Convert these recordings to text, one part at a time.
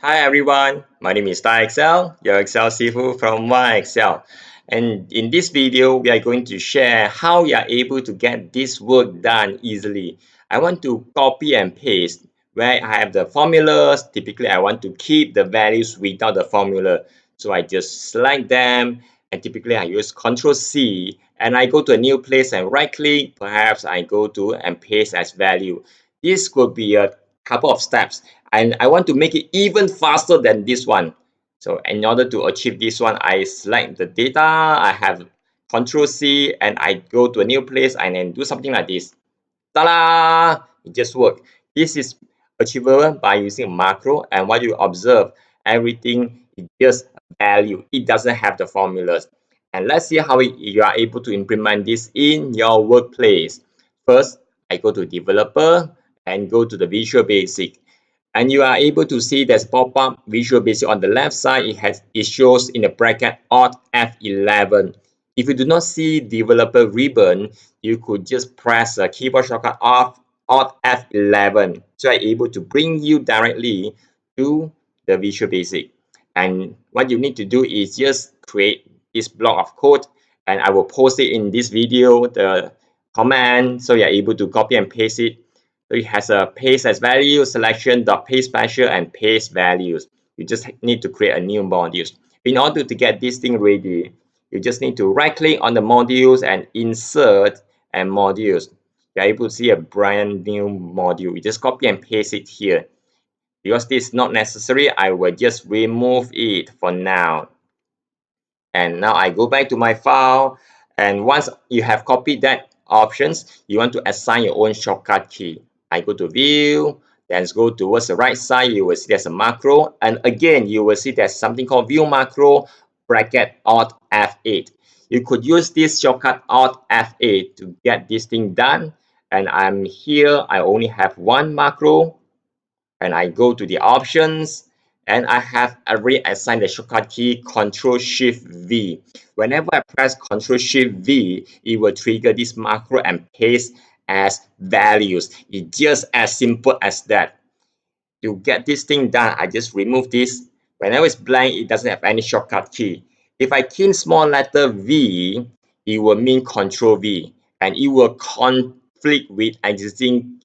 Hi everyone, my name is Excel, your Excel Sifu from Excel. And in this video, we are going to share how you are able to get this work done easily. I want to copy and paste where I have the formulas. Typically, I want to keep the values without the formula. So I just select them, and typically I use Ctrl C, and I go to a new place and right click. Perhaps I go to and paste as value. This could be a couple of steps, and I want to make it even faster than this one. So in order to achieve this one, I select the data, I have Control C, and I go to a new place and then do something like this. Ta-da! It just worked. This is achievable by using macro, and what you observe, everything is just value. It doesn't have the formulas. And let's see how you are able to implement this in your workplace. First, I go to developer and go to the Visual Basic. And you are able to see there's pop-up Visual Basic on the left side. It shows in the bracket Alt F11. If you do not see developer ribbon, you could just press the keyboard shortcut of Alt F11. So I'm able to bring you directly to the Visual Basic. And what you need to do is just create this block of code, and I will post it in this video, the command, so you're able to copy and paste it. So it has a PasteAsValues, Selection.PasteSpecial, and PasteValues. You just need to create a new module. In order to get this thing ready, you just need to right click on the modules and insert and modules. You're able to see a brand new module. You just copy and paste it here. Because this is not necessary, I will just remove it for now. And now I go back to my file, and once you have copied that options, you want to assign your own shortcut key. I go to view, then go towards the right side, you will see there's a macro, and again you will see there's something called view macro bracket Alt F8. You could use this shortcut Alt F8 to get this thing done, and I'm here, I only have one macro, and I go to the options, and I have already assigned the shortcut key Ctrl Shift V. Whenever I press Ctrl Shift V, it will trigger this macro and paste as values. It's just as simple as that. To get this thing done, I just remove this. Whenever it's blank, it doesn't have any shortcut key. If I key in small letter V, it will mean Ctrl V, and it will conflict with existing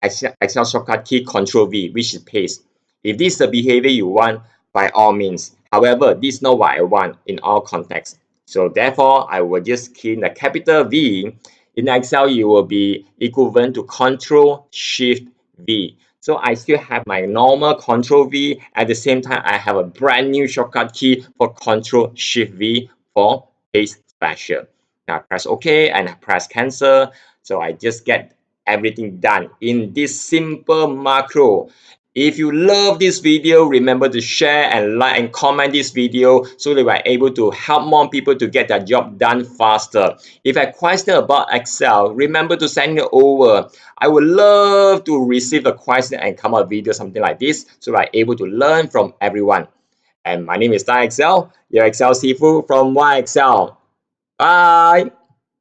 Excel shortcut key Ctrl V, which is paste. If this is the behavior you want, by all means. However, this is not what I want in all contexts. So therefore, I will just key in the capital V. In Excel, you will be equivalent to Ctrl Shift V. So I still have my normal Ctrl V. At the same time, I have a brand new shortcut key for Ctrl Shift V for PasteSpecial. Now I press OK and I press cancel. So I just get everything done in this simple macro. If you love this video, remember to share and like and comment this video so that we're able to help more people to get their job done faster. If you have questions about Excel, remember to send it over. I would love to receive a question and come out a video, something like this, so we're able to learn from everyone. And my name is Excel, your Excel Sifu from Excel. Bye!